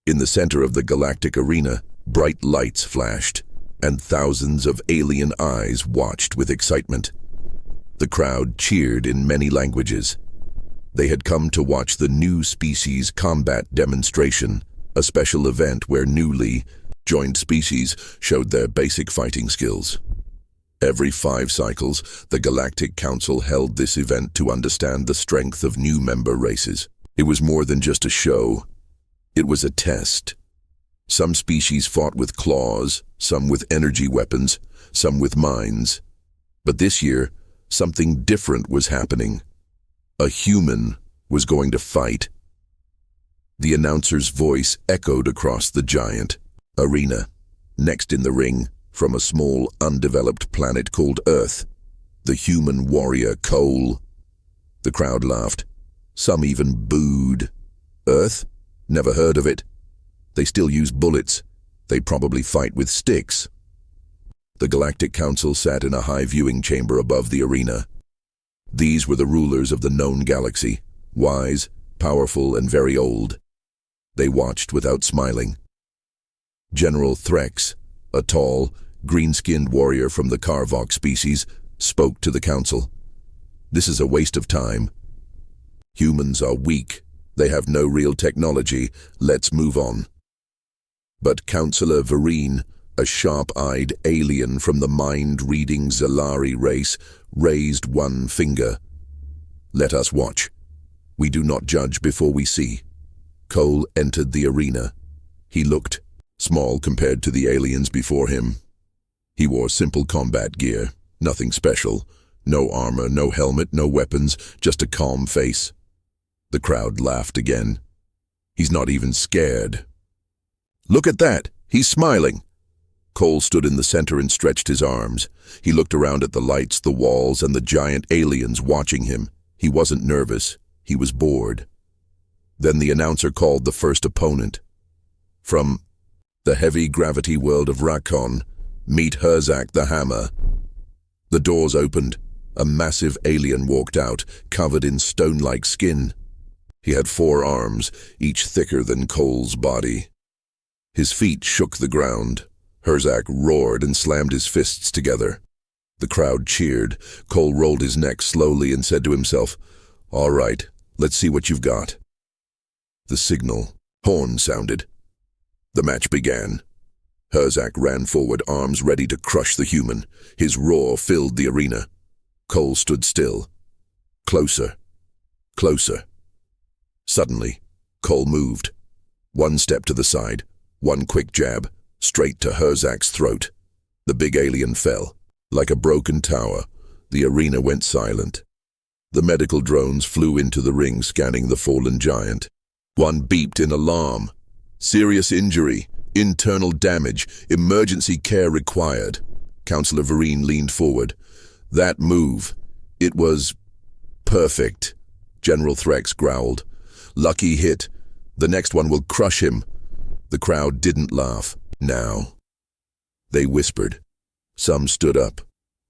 In the center of the galactic arena, bright lights flashed, and thousands of alien eyes watched with excitement. The crowd cheered in many languages. They had come to watch the new species combat demonstration, a special event where newly joined species showed their basic fighting skills. Every 5 cycles, the Galactic Council held this event to understand the strength of new member races. It was more than just a show. It was a test. Some species fought with claws, some with energy weapons, some with minds. But this year, something different was happening. A human was going to fight. The announcer's voice echoed across the giant arena. Next in the ring, from a small, undeveloped planet called Earth, the human warrior Cole. The crowd laughed. Some even booed. Earth? Never heard of it. They still use bullets. They probably fight with sticks. The Galactic Council sat in a high viewing chamber above the arena. These were the rulers of the known galaxy, wise, powerful, and very old. They watched without smiling. General Threx, a tall, green-skinned warrior from the Carvok species, spoke to the council. This is a waste of time. Humans are weak. They have no real technology. Let's move on. But Councillor Vereen, a sharp-eyed alien from the mind-reading Zalari race, raised one finger. Let us watch. We do not judge before we see. Cole entered the arena. He looked small compared to the aliens before him. He wore simple combat gear, nothing special. No armor, no helmet, no weapons, just a calm face. The crowd laughed again. He's not even scared. Look at that! He's smiling! Cole stood in the center and stretched his arms. He looked around at the lights, the walls, and the giant aliens watching him. He wasn't nervous. He was bored. Then the announcer called the first opponent. From the heavy gravity world of Rakon, meet Herzak the Hammer. The doors opened. A massive alien walked out, covered in stone-like skin. He had 4 arms, each thicker than Cole's body. His feet shook the ground. Herzak roared and slammed his fists together. The crowd cheered. Cole rolled his neck slowly and said to himself, "All right, let's see what you've got." The signal horn sounded. The match began. Herzak ran forward, arms ready to crush the human. His roar filled the arena. Cole stood still. Closer. Closer. Suddenly, Cole moved. 1 step to the side, 1 quick jab, straight to Herzak's throat. The big alien fell. Like a broken tower, the arena went silent. The medical drones flew into the ring, scanning the fallen giant. One beeped in alarm. Serious injury, internal damage, emergency care required. Councillor Vereen leaned forward. That move, it was perfect. General Threx growled. Lucky hit. The next one will crush him. The crowd didn't laugh. Now. They whispered. Some stood up.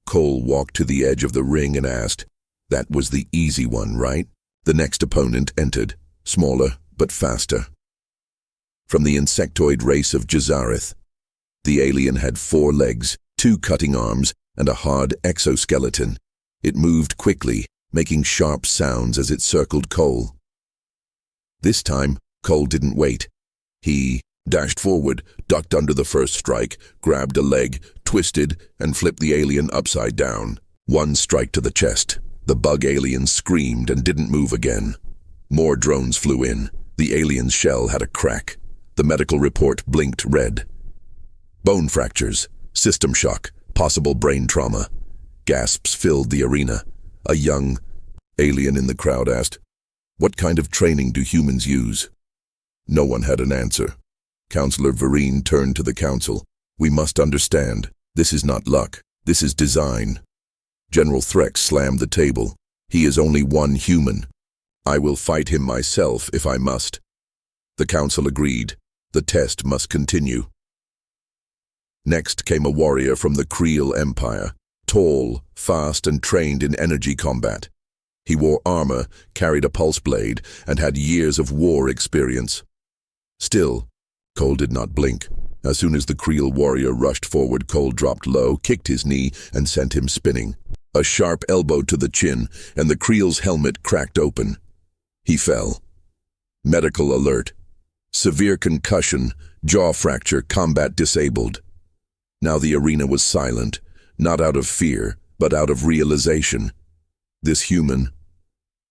Cole walked to the edge of the ring and asked, "That was the easy one, right?" The next opponent entered, smaller but faster. From the insectoid race of Jazareth, the alien had 4 legs, 2 cutting arms, and a hard exoskeleton. It moved quickly, making sharp sounds as it circled Cole. This time, Cole didn't wait. He dashed forward, ducked under the first strike, grabbed a leg, twisted, and flipped the alien upside down. 1 strike to the chest. The bug alien screamed and didn't move again. More drones flew in. The alien's shell had a crack. The medical report blinked red. Bone fractures, system shock, possible brain trauma. Gasps filled the arena. A young alien in the crowd asked, "What kind of training do humans use?" No one had an answer. Councillor Vereen turned to the council. "We must understand. This is not luck. This is design." General Threx slammed the table. "He is only one human. I will fight him myself if I must." The council agreed. The test must continue. Next came a warrior from the Creel Empire, tall, fast, and trained in energy combat. He wore armor, carried a pulse blade, and had years of war experience. Still, Cole did not blink. As soon as the Creel warrior rushed forward, Cole dropped low, kicked his knee, and sent him spinning. A sharp elbow to the chin, and the Creel's helmet cracked open. He fell. Medical alert. Severe concussion, jaw fracture, combat disabled. Now the arena was silent, not out of fear, but out of realization. This human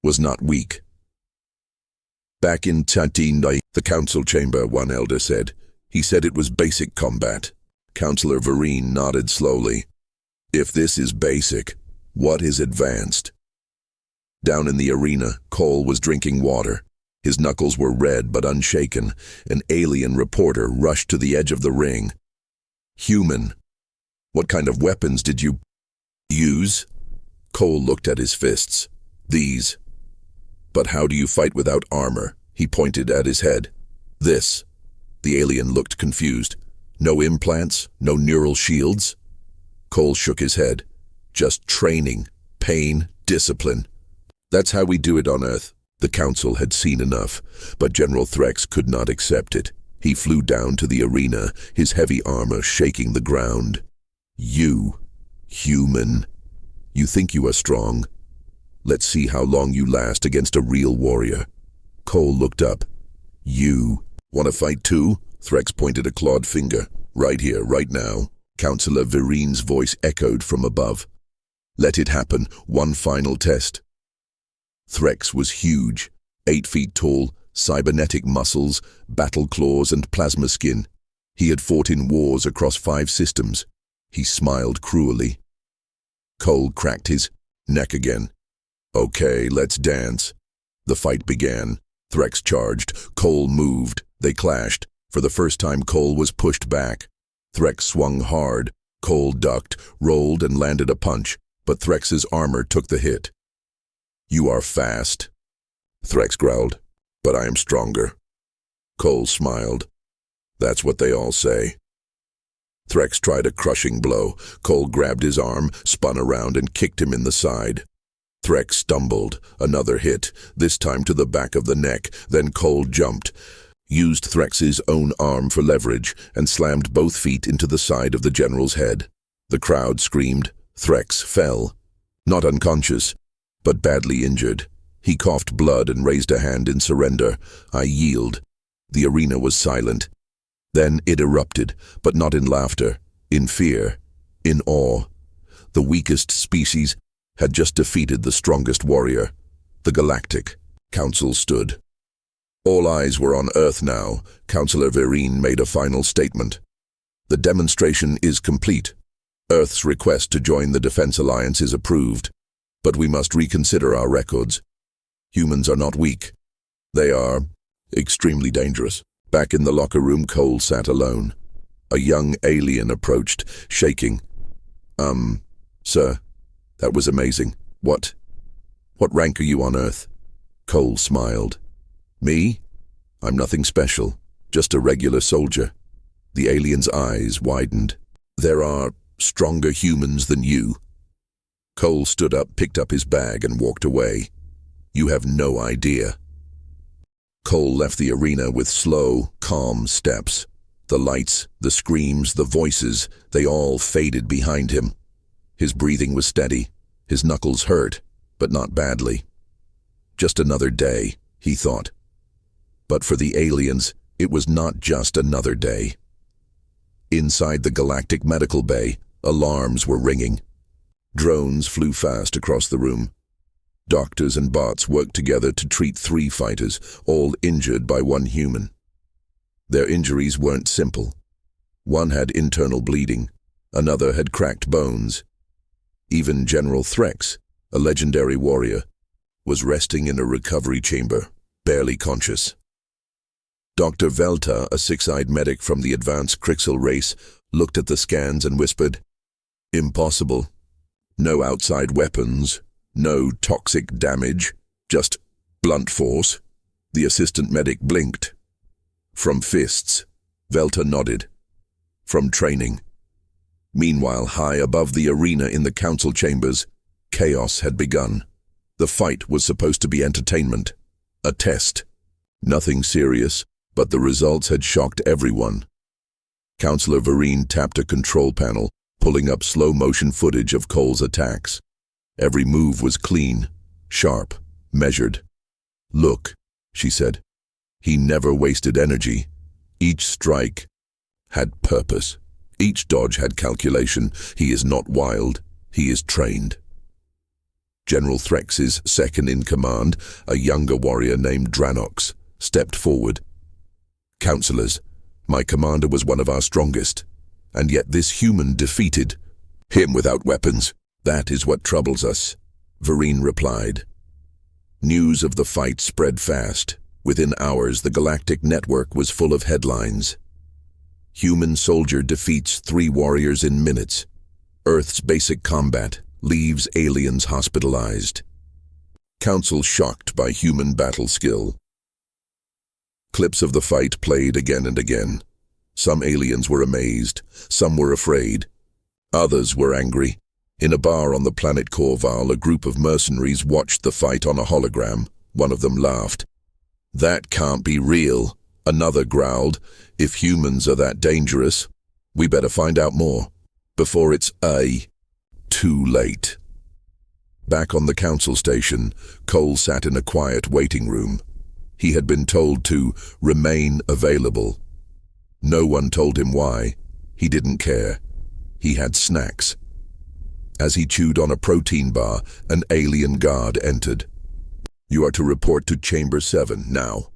was not weak. Back in Tatinai, the council chamber, one elder said. He said it was basic combat. Councillor Vereen nodded slowly. If this is basic, what is advanced? Down in the arena, Cole was drinking water. His knuckles were red but unshaken. An alien reporter rushed to the edge of the ring. Human, what kind of weapons did you use? Cole looked at his fists. These. But how do you fight without armor? He pointed at his head. This. The alien looked confused. No implants? No neural shields? Cole shook his head. Just training, pain, discipline. That's how we do it on Earth. The council had seen enough, but General Threx could not accept it. He flew down to the arena, his heavy armor shaking the ground. You, human. You think you are strong? Let's see how long you last against a real warrior. Cole looked up. You. Want to fight too? Threx pointed a clawed finger. Right here, right now. Councillor Vereen's voice echoed from above. Let it happen. One final test. Threx was huge. 8 feet tall, cybernetic muscles, battle claws and plasma skin. He had fought in wars across 5 systems. He smiled cruelly. Cole cracked his neck again. Okay, let's dance. The fight began. Threx charged. Cole moved. They clashed. For the first time, Cole was pushed back. Threx swung hard. Cole ducked, rolled, and landed a punch, but Threx's armor took the hit. You are fast, Threx growled, but I am stronger. Cole smiled. That's what they all say. Threx tried a crushing blow. Cole grabbed his arm, spun around, and kicked him in the side. Threx stumbled. Another hit, this time to the back of the neck. Then Cole jumped, used Threx's own arm for leverage, and slammed both feet into the side of the general's head. The crowd screamed. Threx fell. Not unconscious, but badly injured. He coughed blood and raised a hand in surrender. I yield. The arena was silent. Then it erupted, but not in laughter, in fear, in awe. The weakest species had just defeated the strongest warrior. The Galactic. Council stood. All eyes were on Earth now. Councillor Vereen made a final statement. The demonstration is complete. Earth's request to join the Defense Alliance is approved, but we must reconsider our records. Humans are not weak. They are extremely dangerous. Back in the locker room, Cole sat alone. A young alien approached, shaking. Sir, that was amazing. What rank are you on Earth? Cole smiled. Me? I'm nothing special, just a regular soldier. The alien's eyes widened. There are stronger humans than you. Cole stood up, picked up his bag, and walked away. You have no idea. Cole left the arena with slow, calm steps. The lights, the screams, the voices, they all faded behind him. His breathing was steady. His knuckles hurt, but not badly. Just another day, he thought. But for the aliens, it was not just another day. Inside the Galactic Medical Bay, alarms were ringing. Drones flew fast across the room. Doctors and bots worked together to treat 3 fighters, all injured by one human. Their injuries weren't simple. One had internal bleeding, another had cracked bones. Even General Threx, a legendary warrior, was resting in a recovery chamber, barely conscious. Dr. Velta, a 6-eyed medic from the advanced Crixel race, looked at the scans and whispered, "Impossible. No outside weapons, no toxic damage, just blunt force." The assistant medic blinked. From fists, Velta nodded. From training. Meanwhile, high above the arena in the council chambers, chaos had begun. The fight was supposed to be entertainment, a test. Nothing serious, But the results had shocked everyone. Counselor Vereen tapped a control panel, pulling up slow-motion footage of Cole's attacks. Every move was clean, sharp, measured. "Look," she said. "He never wasted energy. Each strike had purpose. Each dodge had calculation. He is not wild. He is trained." General Threx's second-in-command, a younger warrior named Dranox, stepped forward. "Counselors, my commander was one of our strongest, and yet this human defeated him without weapons. That is what troubles us," Vereen replied. News of the fight spread fast. Within hours, the galactic network was full of headlines. Human soldier defeats 3 warriors in minutes. Earth's basic combat leaves aliens hospitalized. Council shocked by human battle skill. Clips of the fight played again and again. Some aliens were amazed, some were afraid. Others were angry. In a bar on the planet Corval, a group of mercenaries watched the fight on a hologram. One of them laughed. "That can't be real," another growled. "If humans are that dangerous, we better find out more, before it's too late." Back on the council station, Cole sat in a quiet waiting room. He had been told to remain available. No one told him why. He didn't care. He had snacks. As he chewed on a protein bar, an alien guard entered. "You are to report to Chamber 7 now."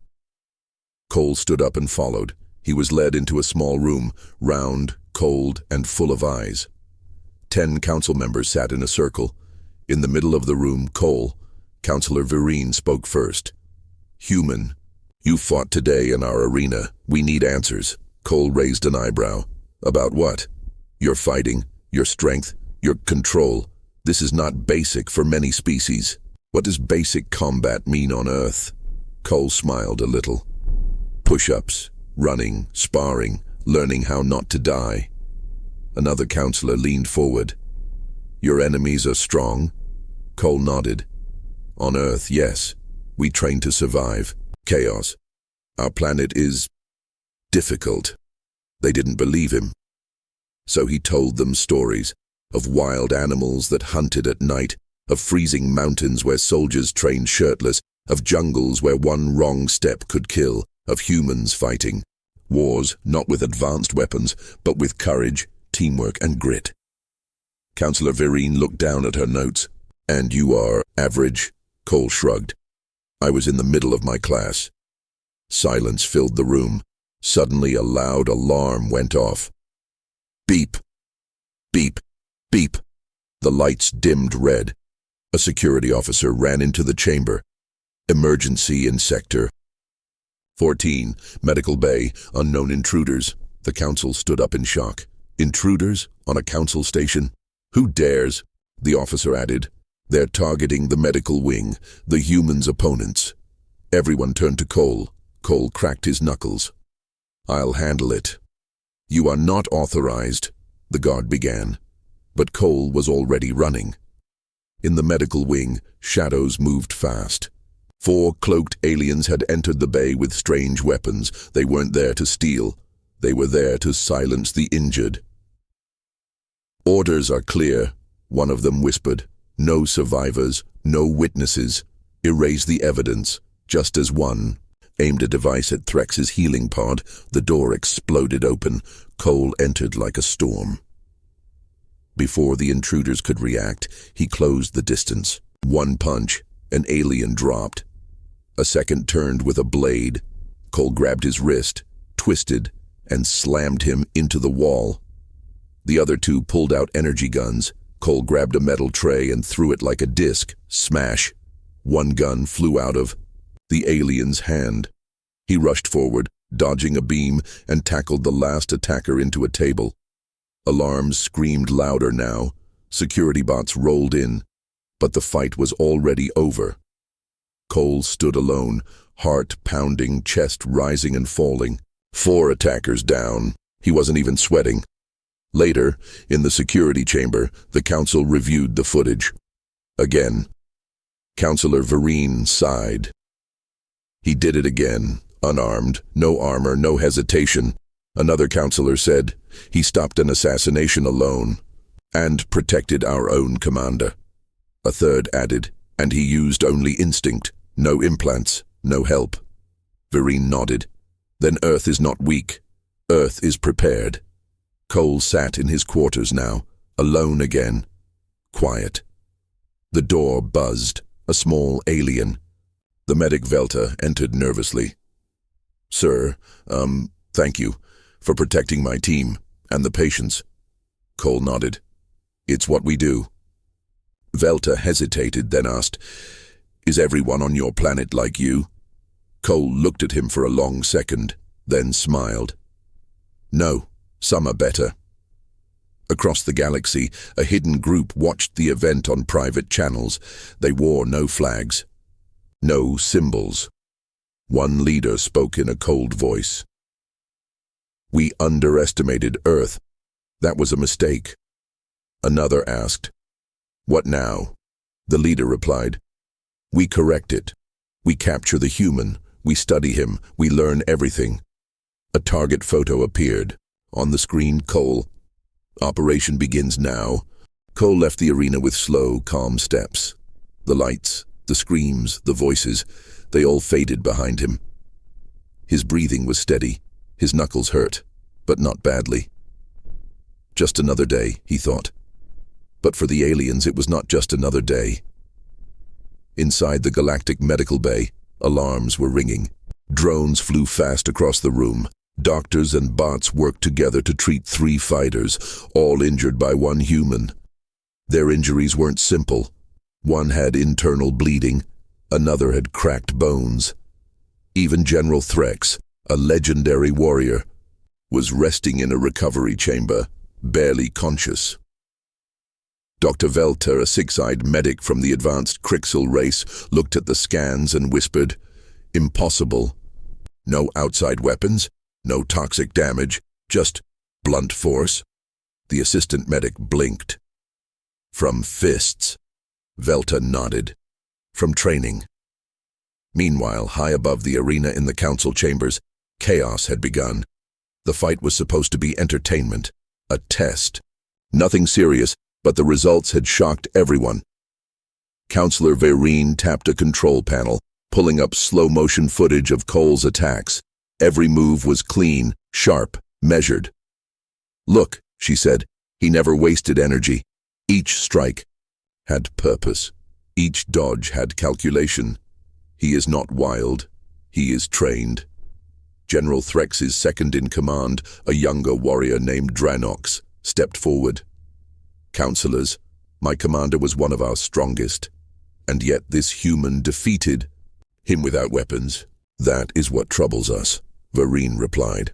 Cole stood up and followed. He was led into a small room, round, cold, and full of eyes. 10 council members sat in a circle. In the middle of the room, Cole, Counselor Vereen, spoke first. "Human, you fought today in our arena. We need answers." Cole raised an eyebrow. "About what?" "Your fighting, your strength, your control. This is not basic for many species. What does basic combat mean on Earth?" Cole smiled a little. "Push-ups, running, sparring, learning how not to die." Another counselor leaned forward. "Your enemies are strong?" Cole nodded. "On Earth, yes. We train to survive. Chaos. Our planet is difficult." They didn't believe him. So he told them stories of wild animals that hunted at night, of freezing mountains where soldiers trained shirtless, of jungles where one wrong step could kill, of humans fighting. Wars not with advanced weapons, but with courage, teamwork, and grit. Counselor Vereen looked down at her notes. "And you are average?" Cole shrugged. "I was in the middle of my class." Silence filled the room. Suddenly a loud alarm went off. Beep, beep, beep. The lights dimmed red. A security officer ran into the chamber. "Emergency in Sector 14, Medical Bay, unknown intruders." The council stood up in shock. "Intruders? On a council station? Who dares?" The officer added. "They're targeting the medical wing, the humans' opponents." Everyone turned to Cole. Cole cracked his knuckles. "I'll handle it." "You are not authorized," the guard began. But Cole was already running. In the medical wing, shadows moved fast. 4 cloaked aliens had entered the bay with strange weapons. They weren't there to steal. They were there to silence the injured. "Orders are clear," one of them whispered. "No survivors, no witnesses. Erase the evidence." Just as one aimed a device at Threx's healing pod, the door exploded open. Cole entered like a storm. Before the intruders could react, he closed the distance. One punch, an alien dropped. A second turned with a blade. Cole grabbed his wrist, twisted, and slammed him into the wall. The other 2 pulled out energy guns. Cole grabbed a metal tray and threw it like a disc. Smash! One gun flew out of the alien's hand. He rushed forward, dodging a beam, and tackled the last attacker into a table. Alarms screamed louder now. Security bots rolled in. But the fight was already over. Cole stood alone, heart pounding, chest rising and falling. 4 attackers down. He wasn't even sweating. Later, in the security chamber, the council reviewed the footage. Again. Counselor Vereen sighed. "He did it again. Unarmed, no armor, no hesitation. Another counselor said, he stopped an assassination alone and protected our own commander. A third added, and he used only instinct, no implants, no help. Vereen nodded. Then Earth is not weak. Earth is prepared. Cole sat in his quarters now, alone again. Quiet. The door buzzed, a small alien. The medic Velta entered nervously. Sir, thank you for protecting my team and the patients. Cole nodded. It's what we do. Velta hesitated, then asked, Is everyone on your planet like you? Cole looked at him for a long second, then smiled. No, some are better. Across the galaxy, a hidden group watched the event on private channels. They wore no flags, no symbols. One leader spoke in a cold voice. We underestimated Earth. That was a mistake. Another asked, What now? The leader replied, We correct it. We capture the human. We study him. We learn everything. A target photo appeared. On the screen, Cole. Operation begins now. Cole left the arena with slow, calm steps. The lights, the screams, the voices, they all faded behind him. His breathing was steady. His knuckles hurt, but not badly. Just another day, he thought. But for the aliens, it was not just another day. Inside the Galactic Medical Bay, alarms were ringing. Drones flew fast across the room. Doctors and bots worked together to treat 3 fighters, all injured by one human. Their injuries weren't simple. One had internal bleeding, another had cracked bones. Even General Threx, a legendary warrior, was resting in a recovery chamber, barely conscious. Dr. Velta, a 6-eyed medic from the advanced Crixel race, looked at the scans and whispered, Impossible. No outside weapons, no toxic damage, just blunt force. The assistant medic blinked. From fists. Velta nodded. From training. Meanwhile, high above the arena in the council chambers, chaos had begun. The fight was supposed to be entertainment, a test. Nothing serious, but the results had shocked everyone. Counselor Vereen tapped a control panel, pulling up slow-motion footage of Cole's attacks. Every move was clean, sharp, measured. Look, she said, he never wasted energy. Each strike had purpose. Each dodge had calculation. He is not wild. He is trained. General Threx's second-in-command, a younger warrior named Dranox, stepped forward. Counselors, my commander was one of our strongest, and yet this human defeated him without weapons. That is what troubles us, Vereen replied.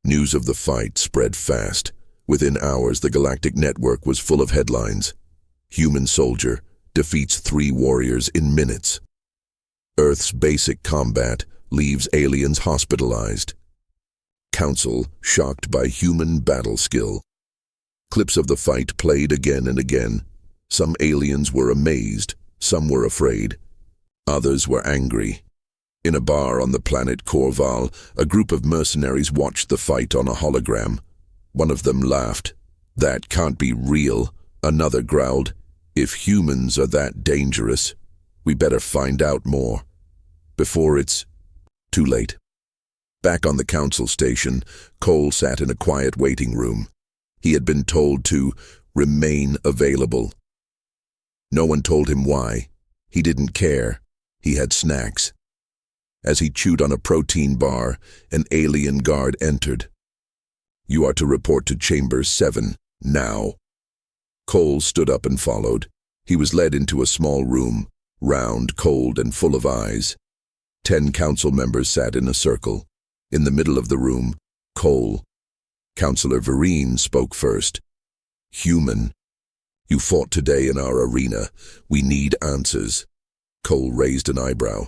News of the fight spread fast. Within hours, the galactic network was full of headlines. Human soldier defeats 3 warriors in minutes. Earth's basic combat leaves aliens hospitalized. Council shocked by human battle skill. Clips of the fight played again and again. Some aliens were amazed, some were afraid. Others were angry. In a bar on the planet Corval, a group of mercenaries watched the fight on a hologram. One of them laughed. That can't be real. Another growled, If humans are that dangerous, we better find out more. Before it's too late. Back on the council station, Cole sat in a quiet waiting room. He had been told to remain available. No one told him why. He didn't care. He had snacks. As he chewed on a protein bar, an alien guard entered. You are to report to Chamber 7, now. Cole stood up and followed. He was led into a small room, round, cold, and full of eyes. 10 council members sat in a circle. In the middle of the room, Cole. Counselor Vereen spoke first. Human. You fought today in our arena. We need answers. Cole raised an eyebrow.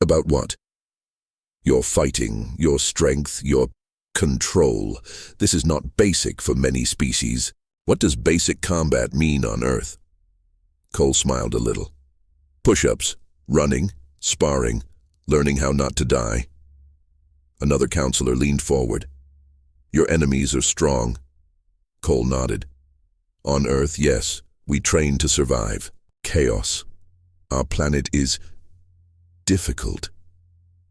About what? Your fighting, your strength, your control. This is not basic for many species. What does basic combat mean on Earth? Cole smiled a little. Push-ups, running, sparring, learning how not to die. Another counselor leaned forward. Your enemies are strong. Cole nodded. On Earth, yes, we train to survive. Chaos. Our planet is difficult.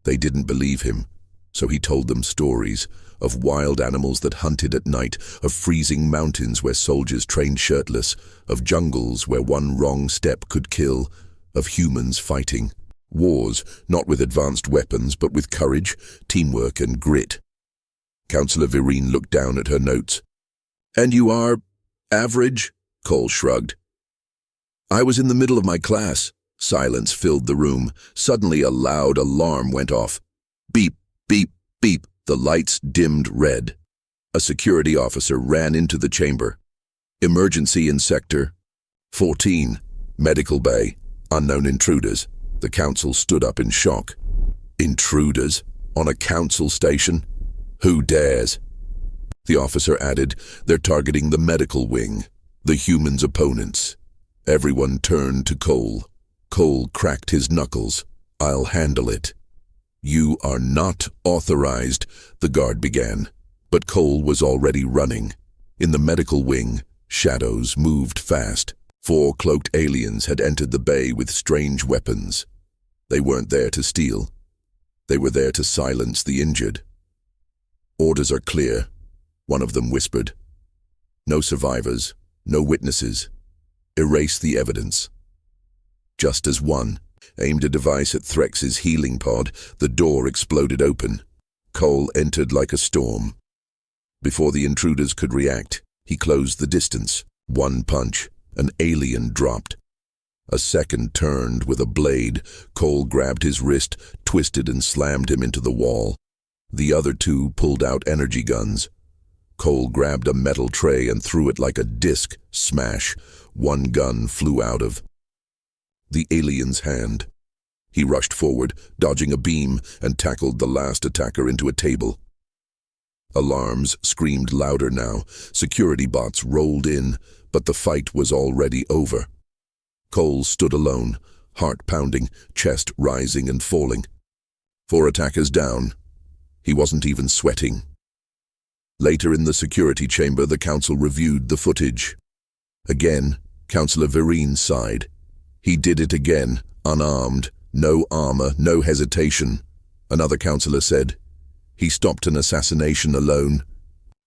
They didn't believe him, so he told them stories of wild animals that hunted at night, of freezing mountains where soldiers trained shirtless, of jungles where one wrong step could kill, of humans fighting. Wars, not with advanced weapons, but with courage, teamwork, and grit. Counselor Vireen looked down at her notes. And you are average? Cole shrugged. I was in the middle of my class. Silence filled the room. Suddenly a loud alarm went off. Beep, beep, beep. The lights dimmed red. A security officer ran into the chamber. Emergency in Sector 14, Medical Bay. Unknown intruders. The council stood up in shock. Intruders? On a council station? Who dares? The officer added, they're targeting the medical wing, the humans' opponents. Everyone turned to Cole. Cole cracked his knuckles. I'll handle it. You are not authorized, the guard began. But Cole was already running. In the medical wing, shadows moved fast. 4 cloaked aliens had entered the bay with strange weapons. They weren't there to steal. They were there to silence the injured. Orders are clear, one of them whispered. No survivors, no witnesses. Erase the evidence. Just as one aimed a device at Threx's healing pod, the door exploded open. Cole entered like a storm. Before the intruders could react, he closed the distance. One punch, an alien dropped. A second turned with a blade. Cole grabbed his wrist, twisted and slammed him into the wall. The other 2 pulled out energy guns. Cole grabbed a metal tray and threw it like a disc. Smash. One gun flew out of the alien's hand. He rushed forward, dodging a beam, and tackled the last attacker into a table. Alarms screamed louder now. Security bots rolled in, but the fight was already over. Cole stood alone, heart pounding, chest rising and falling. 4 attackers down. He wasn't even sweating. Later in the security chamber, the council reviewed the footage. Again, Counselor Vireen sighed. He did it again, unarmed, no armor, no hesitation. Another counselor said, he stopped an assassination alone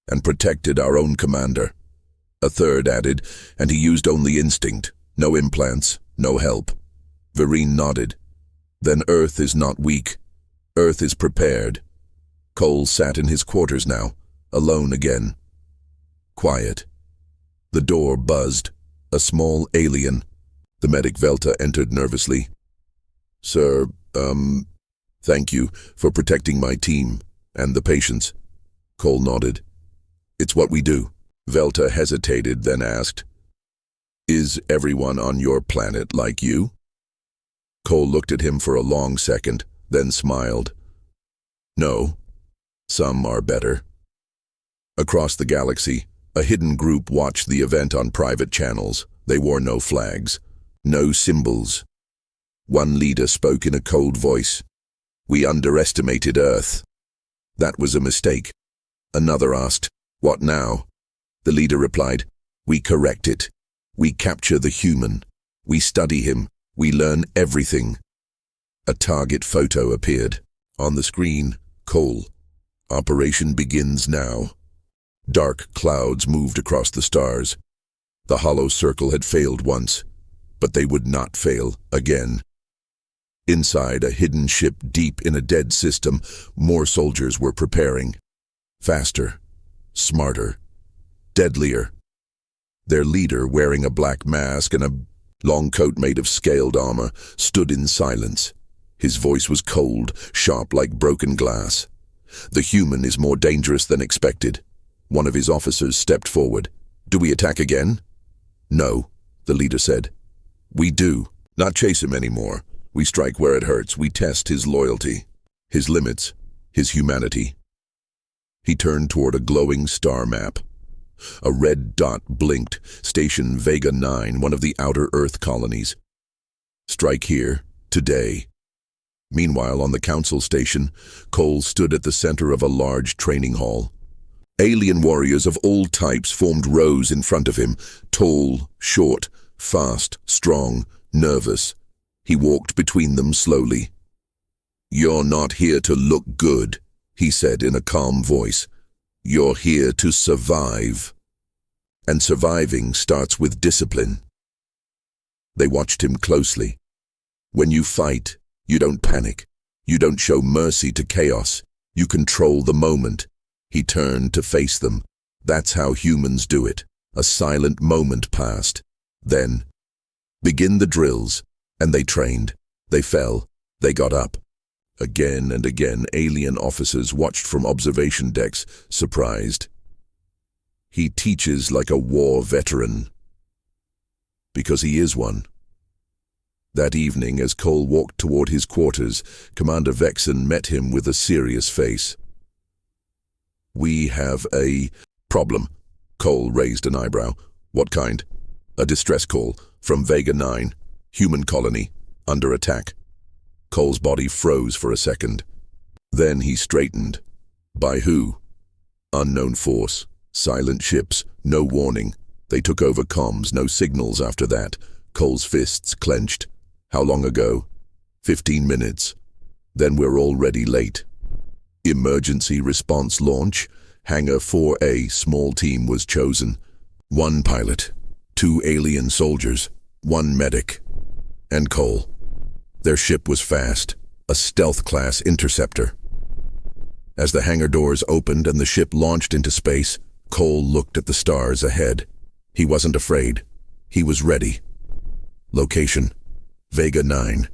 and protected our own commander. A third added, and he used only instinct, no implants, no help. Vireen nodded. Then Earth is not weak. Earth is prepared. Cole sat in his quarters now, alone again. Quiet. The door buzzed. A small alien. The medic Velta entered nervously. Sir, thank you for protecting my team and the patients. Cole nodded. It's what we do. Velta hesitated, then asked, is everyone on your planet like you? Cole looked at him for a long second, then smiled. No, some are better. Across the galaxy, a hidden group watched the event on private channels. They wore no flags, no symbols. One leader spoke in a cold voice. We underestimated Earth. That was a mistake. Another asked, what now? The leader replied, we correct it. We capture the human. We study him. We learn everything. A target photo appeared. On the screen, Cole. Operation begins now. Dark clouds moved across the stars. The hollow circle had failed once, but they would not fail again. Inside a hidden ship deep in a dead system, more soldiers were preparing. Faster, smarter, deadlier. Their leader, wearing a black mask and a long coat made of scaled armor, stood in silence. His voice was cold, sharp like broken glass. The human is more dangerous than expected. One of his officers stepped forward. Do we attack again? No, the leader said. We do. Not chase him anymore. We strike where it hurts. We test his loyalty, his limits, his humanity. He turned toward a glowing star map. A red dot blinked. Station Vega 9, one of the outer Earth colonies. Strike here, today. Meanwhile, on the council station, Cole stood at the center of a large training hall. Alien warriors of all types formed rows in front of him, tall, short, fast, strong, nervous. He walked between them slowly. "You're not here to look good," he said in a calm voice. "You're here to survive. And surviving starts with discipline." They watched him closely. When you fight, you don't panic. You don't show mercy to chaos. You control the moment. He turned to face them. That's how humans do it. A silent moment passed. Then, begin the drills. And they trained. They fell. They got up. Again and again, alien officers watched from observation decks, surprised. He teaches like a war veteran. Because he is one. That evening, as Cole walked toward his quarters, Commander Vexen met him with a serious face. "We have a problem." Cole raised an eyebrow. "What kind?" "A distress call from Vega 9, human colony, under attack." Cole's body froze for a second. Then he straightened. "By who?" "Unknown force. Silent ships. No warning. They took over comms. No signals after that." Cole's fists clenched. "How long ago?" 15 minutes. "Then we're already late." Emergency response launch. Hangar 4A, small team was chosen. 1 pilot, 2 alien soldiers, 1 medic, and Cole. Their ship was fast, a stealth-class interceptor. As the hangar doors opened and the ship launched into space, Cole looked at the stars ahead. He wasn't afraid. He was ready. Location: Vega 9.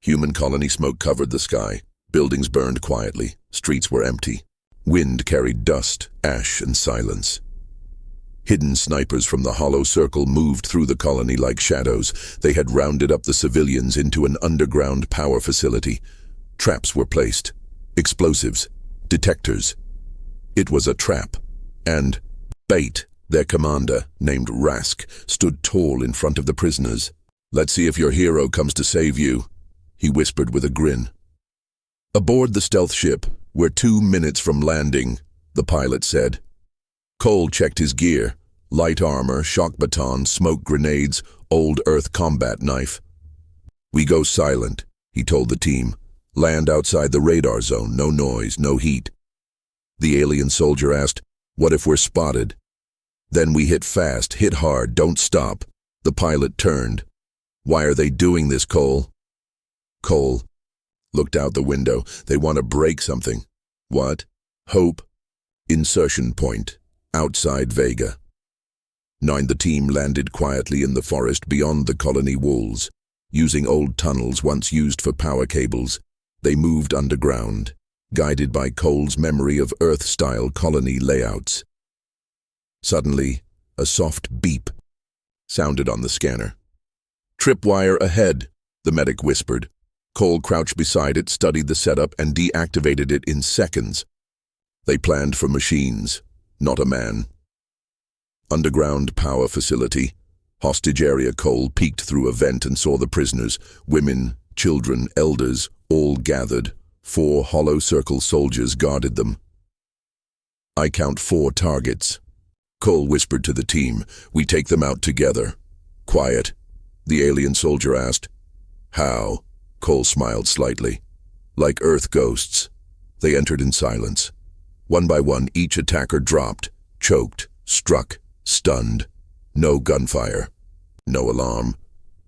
Human colony smoke covered the sky. Buildings burned quietly. Streets were empty. Wind carried dust, ash, and silence. Hidden snipers from the hollow circle moved through the colony like shadows. They had rounded up the civilians into an underground power facility. Traps were placed. Explosives. Detectors. It was a trap. And Bait, their commander, named Rask, stood tall in front of the prisoners. "Let's see if your hero comes to save you," he whispered with a grin. "Aboard the stealth ship, we're 2 minutes from landing," the pilot said. Cole checked his gear: light armor, shock baton, smoke grenades, old Earth combat knife. "We go silent," he told the team. "Land outside the radar zone, no noise, no heat." The alien soldier asked, "What if we're spotted?" "Then we hit fast, hit hard, don't stop." The pilot turned. "Why are they doing this, Cole?" Cole looked out the window. "They want to break something." "What?" "Hope. Insertion point. Outside Vega." 9. The team landed quietly in the forest beyond the colony walls. Using old tunnels once used for power cables, they moved underground, guided by Cole's memory of Earth-style colony layouts. Suddenly, a soft beep sounded on the scanner. "Tripwire ahead," the medic whispered. Cole crouched beside it, studied the setup, and deactivated it in seconds. They planned for machines, not a man. Underground power facility. Hostage area. Cole peeked through a vent and saw the prisoners, women, children, elders, all gathered. 4 hollow circle soldiers guarded them. "I count 4 targets." Cole whispered to the team. "We take them out together." "Quiet," the alien soldier asked. "How?" Cole smiled slightly. "Like Earth ghosts." They entered in silence. One by one, each attacker dropped, choked, struck, stunned. No gunfire. No alarm.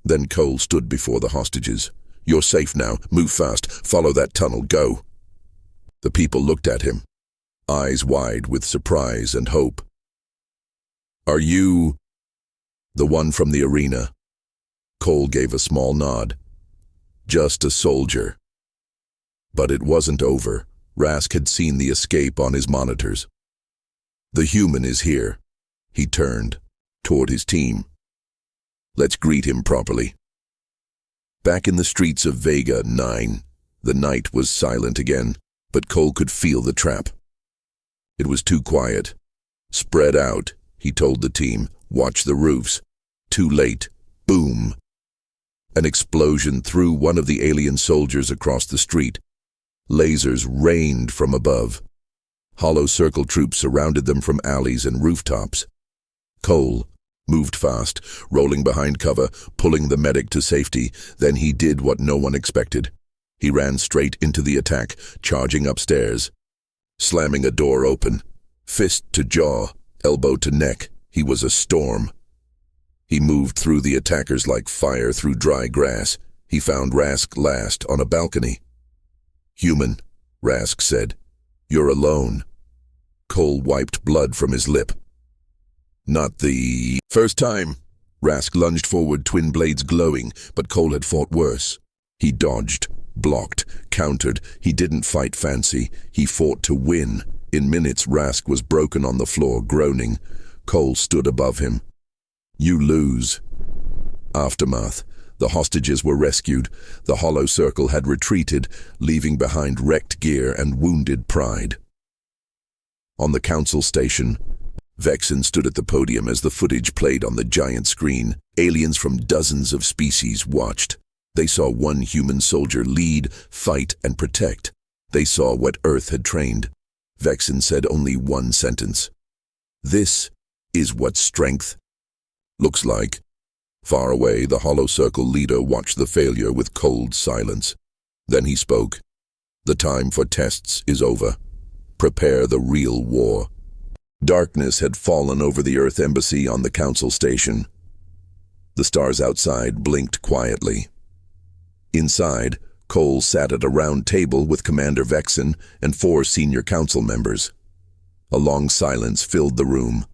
Then Cole stood before the hostages. "You're safe now. Move fast. Follow that tunnel. Go." The people looked at him, eyes wide with surprise and hope. "Are you the one from the arena?" Cole gave a small nod. "Just a soldier." But it wasn't over. Rask had seen the escape on his monitors. "The human is here." He turned toward his team. "Let's greet him properly." Back in the streets of Vega 9, the night was silent again, but Cole could feel the trap. It was too quiet. "Spread out," he told the team. "Watch the roofs." Too late. Boom. An explosion threw one of the alien soldiers across the street. Lasers rained from above. Hollow circle troops surrounded them from alleys and rooftops. Cole moved fast, rolling behind cover, pulling the medic to safety. Then he did what no one expected. He ran straight into the attack, charging upstairs. Slamming a door open. Fist to jaw, elbow to neck. He was a storm. He moved through the attackers like fire through dry grass. He found Rask last on a balcony. "Human," Rask said. "You're alone." Cole wiped blood from his lip. "Not the first time." Rask lunged forward, twin blades glowing, but Cole had fought worse. He dodged, blocked, countered. He didn't fight fancy. He fought to win. In minutes, Rask was broken on the floor, groaning. Cole stood above him. "You lose." Aftermath. The hostages were rescued. The hollow circle had retreated, leaving behind wrecked gear and wounded pride. On the council station, Vexen stood at the podium as the footage played on the giant screen. Aliens from dozens of species watched. They saw one human soldier lead, fight, and protect. They saw what Earth had trained. Vexen said only one sentence. "This is what strength looks like." Far away, the hollow circle leader watched the failure with cold silence. Then he spoke. "The time for tests is over. Prepare the real war." Darkness had fallen over the Earth embassy on the council station. The stars outside blinked quietly. Inside, Cole sat at a round table with Commander Vexen and 4 senior council members. A long silence filled the room.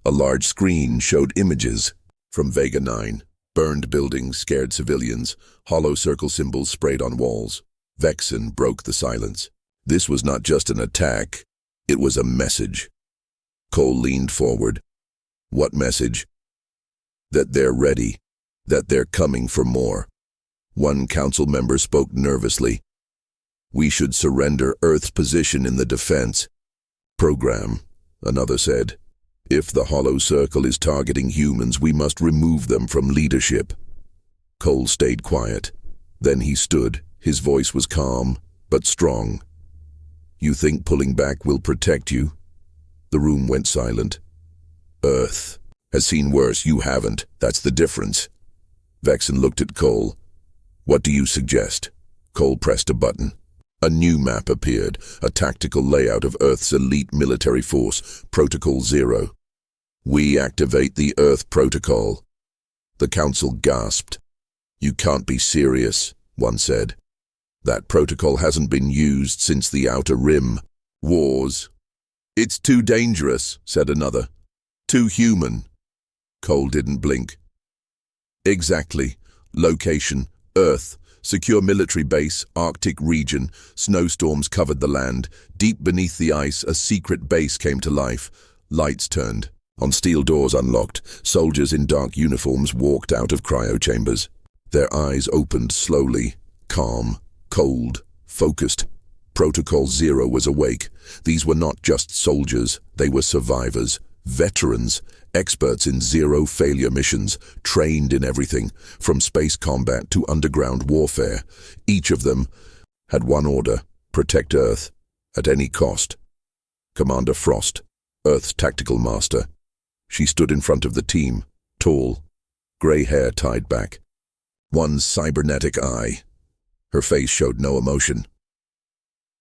A large screen showed images from Vega 9. Burned buildings scared civilians, hollow circle symbols sprayed on walls. Vexen broke the silence. This was not just an attack, it was a message. Cole leaned forward. "What message?" "That they're ready, that they're coming for more." One council member spoke nervously. "We should surrender Earth's position in the defense program," another said. "If the hollow circle is targeting humans, we must remove them from leadership." Cole stayed quiet. Then he stood. His voice was calm, but strong. "You think pulling back will protect you?" The room went silent. "Earth has seen worse. You haven't. That's the difference." Vexen looked at Cole. "What do you suggest?" Cole pressed a button. A new map appeared, a tactical layout of Earth's elite military force, Protocol 0. "We activate the Earth Protocol." The council gasped. "You can't be serious," one said. "That protocol hasn't been used since the Outer Rim wars." "It's too dangerous," said another. "Too human." Cole didn't blink. "Exactly. Location, Earth. Secure military base, Arctic region. Snowstorms covered the land. Deep beneath the ice, a secret base came to life. Lights turned. On steel doors unlocked, soldiers in dark uniforms walked out of cryo chambers. Their eyes opened slowly, calm, cold, focused. Protocol 0 was awake. These were not just soldiers, they were survivors, veterans, experts in zero-failure missions, trained in everything, from space combat to underground warfare. Each of them had one order: protect Earth, at any cost. Commander Frost, Earth's tactical master. She stood in front of the team, tall, grey hair tied back. One cybernetic eye. Her face showed no emotion.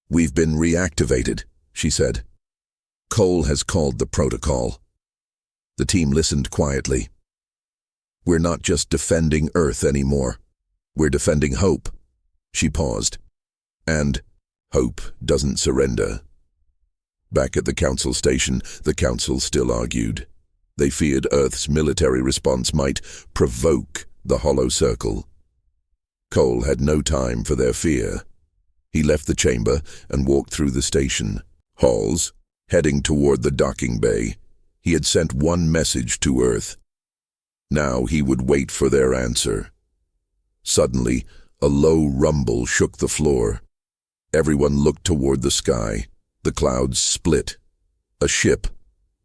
"We've been reactivated," she said. "Cole has called the protocol." The team listened quietly. "We're not just defending Earth anymore. We're defending hope." She paused. "And hope doesn't surrender." Back at the council station, the council still argued. They feared Earth's military response might provoke the hollow circle. Cole had no time for their fear. He left the chamber and walked through the station halls, heading toward the docking bay. He had sent one message to Earth. Now he would wait for their answer. Suddenly, a low rumble shook the floor. Everyone looked toward the sky. The clouds split. A ship,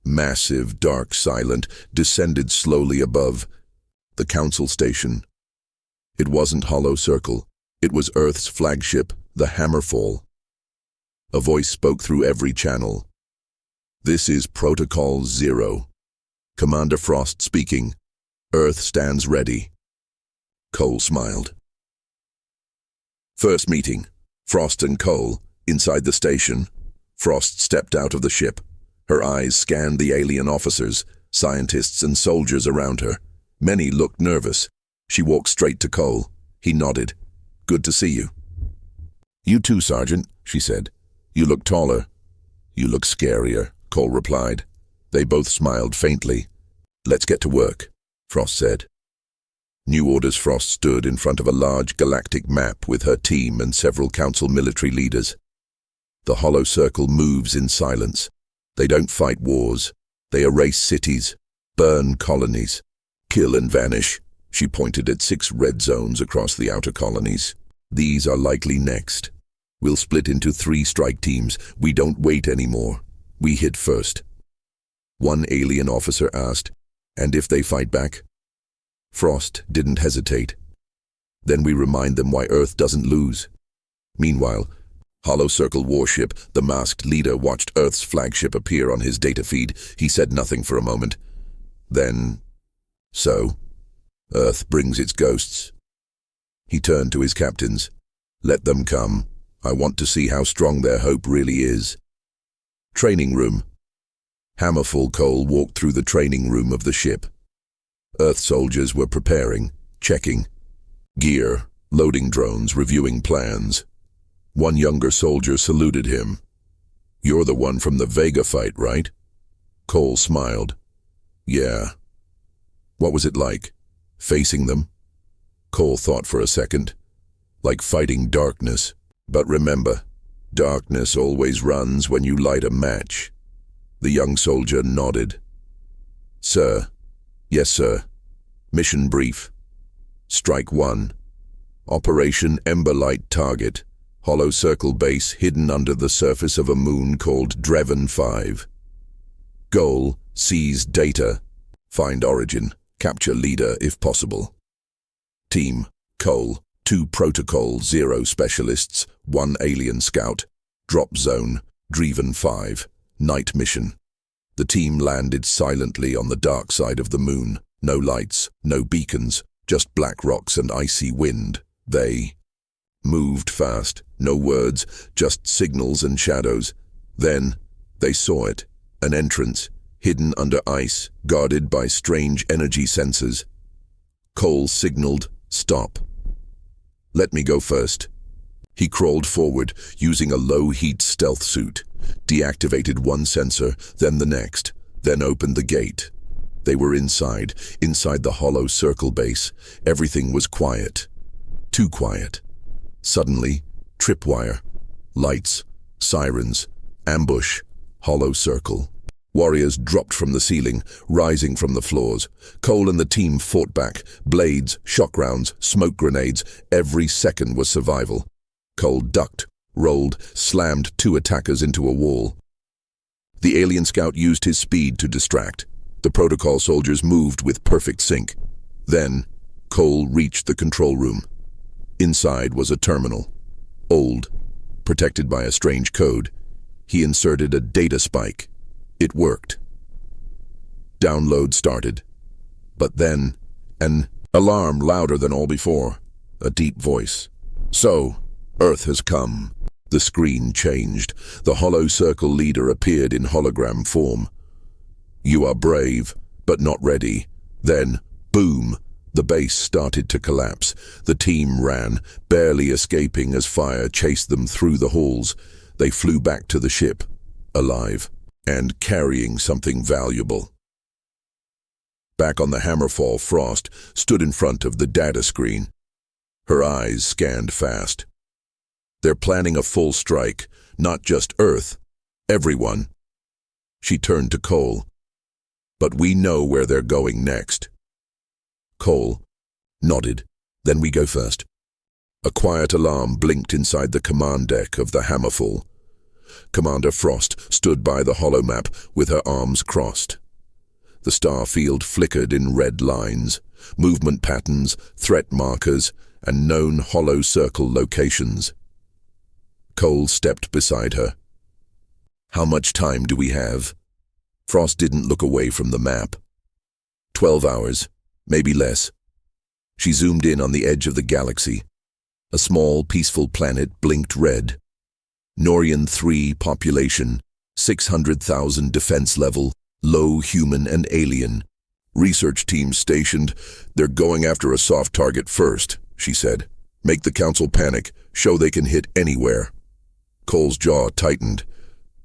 massive, dark, silent, descended slowly above the council station. It wasn't Hollow Circle. It was Earth's flagship, the Hammerfall. A voice spoke through every channel. "This is Protocol 0. Commander Frost speaking. Earth stands ready." Cole smiled. First meeting. Frost and Cole, inside the station. Frost stepped out of the ship. Her eyes scanned the alien officers, scientists and soldiers around her. Many looked nervous. She walked straight to Cole. He nodded. "Good to see you." "You too, Sergeant," she said. "You look taller." "You look scarier," Cole replied. They both smiled faintly. "Let's get to work," Frost said. New Orders Frost stood in front of a large galactic map with her team and several council military leaders. The Hollow Circle moves in silence. They don't fight wars. They erase cities, burn colonies, kill and vanish. She pointed at 6 red zones across the outer colonies. "These are likely next. We'll split into 3 strike teams. We don't wait anymore. We hit first." One alien officer asked, "And if they fight back?" Frost didn't hesitate. "Then we remind them why Earth doesn't lose." Meanwhile, Hollow Circle warship, the masked leader, watched Earth's flagship appear on his data feed. He said nothing for a moment. Then, "So, Earth brings its ghosts." He turned to his captains. "Let them come. I want to see how strong their hope really is." Training room. Hammerfall Cole walked through the training room of the ship. Earth soldiers were preparing, checking gear, loading drones, reviewing plans. One younger soldier saluted him. "You're the one from the Vega fight, right?" Cole smiled. "Yeah." "What was it like, facing them?" Cole thought for a second. "Like fighting darkness. But remember, darkness always runs when you light a match." The young soldier nodded. "Sir." "Yes, sir." "Mission brief." Strike 1. Operation Emberlight target. Hollow Circle base hidden under the surface of a moon called Dreven 5. Goal: seize data. Find origin. Capture leader if possible. Team: Cole, 2 Protocol 0 specialists, 1 alien scout. Drop zone: Dreven 5. Night mission. The team landed silently on the dark side of the moon. No lights, no beacons, just black rocks and icy wind. They moved fast. No words, just signals and shadows. Then, they saw it. An entrance, hidden under ice, guarded by strange energy sensors. Cole signaled, "Stop." "Let me go first." He crawled forward, using a low-heat stealth suit. Deactivated one sensor, then the next, then opened the gate. They were inside the Hollow Circle base. Everything was quiet. Too quiet. Suddenly, tripwire, lights, sirens, ambush, Hollow Circle. Warriors dropped from the ceiling, rising from the floors. Cole and the team fought back. Blades, shock rounds, smoke grenades. Every second was survival. Cole ducked, rolled, slammed 2 attackers into a wall. The alien scout used his speed to distract. The protocol soldiers moved with perfect sync. Then, Cole reached the control room. Inside was a terminal. Old, protected by a strange code. He inserted a data spike. It worked. Download started. But then, an alarm louder than all before. A deep voice. "So, Earth has come." The screen changed. The Hollow Circle leader appeared in hologram form. "You are brave, but not ready." Then, boom, the base started to collapse. The team ran, barely escaping as fire chased them through the halls. They flew back to the ship, alive, and carrying something valuable. Back on the Hammerfall, Frost stood in front of the data screen. Her eyes scanned fast. "They're planning a full strike, not just Earth, everyone." She turned to Cole. "But we know where they're going next." Cole nodded. "Then we go first." A quiet alarm blinked inside the command deck of the Hammerfall. Commander Frost stood by the holomap with her arms crossed. The star field flickered in red lines, movement patterns, threat markers, and known hollow circle locations. Cole stepped beside her. "How much time do we have?" Frost didn't look away from the map. 12 hours, maybe less. She zoomed in on the edge of the galaxy. A small, peaceful planet blinked red. Norian 3 population, 600,000 defense level, low human and alien. "Research team stationed. They're going after a soft target first," she said. "Make the council panic. Show they can hit anywhere." Cole's jaw tightened.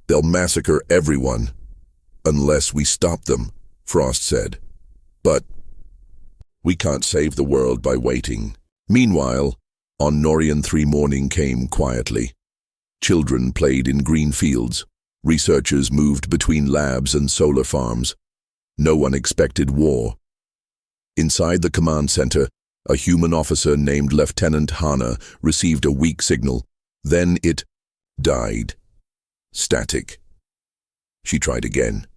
"They'll massacre everyone." "Unless we stop them," Frost said. "But we can't save the world by waiting." Meanwhile, on Norian 3 morning came quietly. Children played in green fields. Researchers moved between labs and solar farms. No one expected war. Inside the command center, a human officer named Lieutenant Hana received a weak signal. Then it died. Static. She tried again.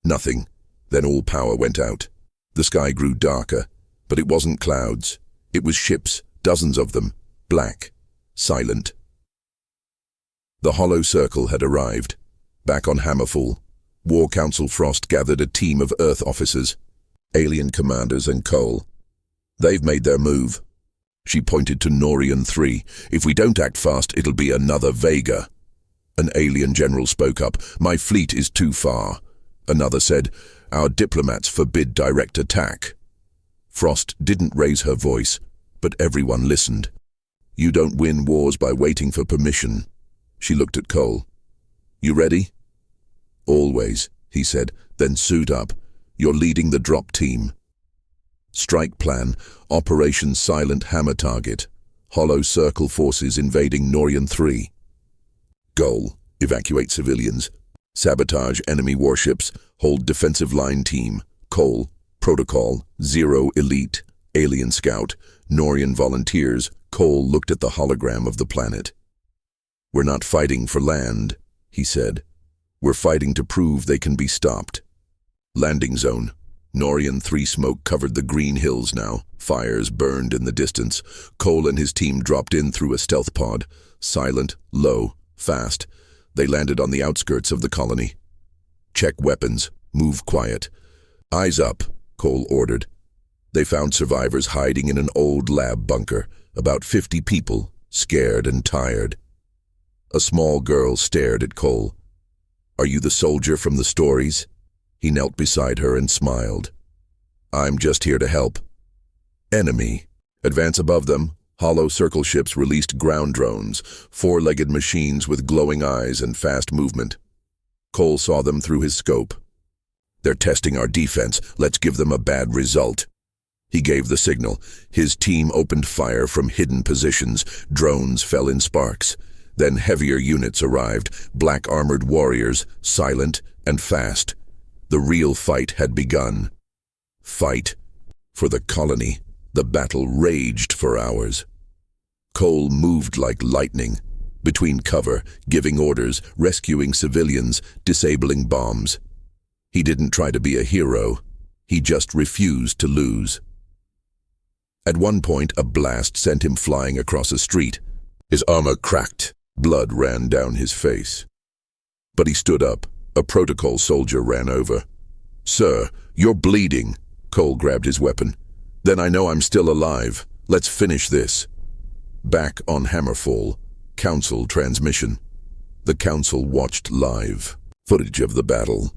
Nothing. Then all power went out. The sky grew darker, but it wasn't clouds. It was ships, dozens of them, black, silent. The hollow circle had arrived. Back on Hammerfall, War Council Frost gathered a team of Earth officers, alien commanders and Cole. "They've made their move." She pointed to Norian 3. "If we don't act fast, it'll be another Vega." An alien general spoke up. "My fleet is too far." Another said, "Our diplomats forbid direct attack." Frost didn't raise her voice, but everyone listened. "You don't win wars by waiting for permission." She looked at Cole. "You ready?" "Always," he said. "Then suit up. You're leading the drop team." Strike plan, Operation Silent Hammer Target. Hollow Circle forces invading Norian 3. Goal, evacuate civilians. Sabotage enemy warships. Hold defensive line team. Cole, Protocol, 0 Elite, Alien Scout, Norian volunteers. Cole looked at the hologram of the planet. "We're not fighting for land," he said. "We're fighting to prove they can be stopped." Landing zone. Norian 3 smoke covered the green hills now. Fires burned in the distance. Cole and his team dropped in through a stealth pod. Silent, low, fast. They landed on the outskirts of the colony. "Check weapons. Move quiet." "Eyes up," Cole ordered. They found survivors hiding in an old lab bunker. About 50 people, scared and tired. A small girl stared at Cole. "Are you the soldier from the stories?" He knelt beside her and smiled. "I'm just here to help." Enemy. Advance above them. Hollow circle ships released ground drones, four-legged machines with glowing eyes and fast movement. Cole saw them through his scope. "They're testing our defense. Let's give them a bad result." He gave the signal. His team opened fire from hidden positions. Drones fell in sparks. Then heavier units arrived, black armored warriors, silent and fast. The real fight had begun. Fight. For the colony, the battle raged for hours. Cole moved like lightning, between cover, giving orders, rescuing civilians, disabling bombs. He didn't try to be a hero. He just refused to lose. At one point, a blast sent him flying across a street. His armor cracked. Blood ran down his face. But he stood up. A protocol soldier ran over. "Sir, you're bleeding." Cole grabbed his weapon. "Then I know I'm still alive. Let's finish this." Back on Hammerfall, Council transmission. The Council watched live footage of the battle.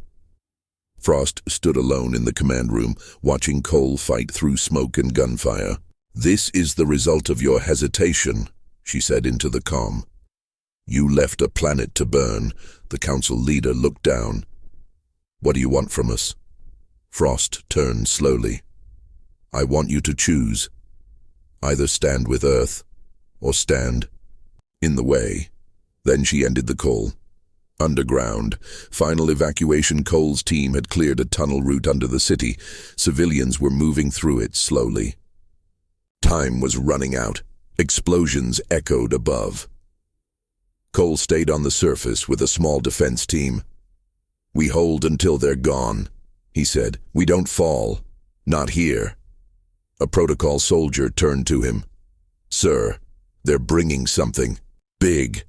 Frost stood alone in the command room, watching Cole fight through smoke and gunfire. "This is the result of your hesitation," she said into the comm. "You left a planet to burn." The council leader looked down. "What do you want from us?" Frost turned slowly. "I want you to choose. Either stand with Earth, or stand in the way." Then she ended the call. Underground. Final evacuation. Cole's team had cleared a tunnel route under the city. Civilians were moving through it slowly. Time was running out. Explosions echoed above. Cole stayed on the surface with a small defense team. "We hold until they're gone," he said. "We don't fall. Not here." A protocol soldier turned to him. Sir, they're bringing something big.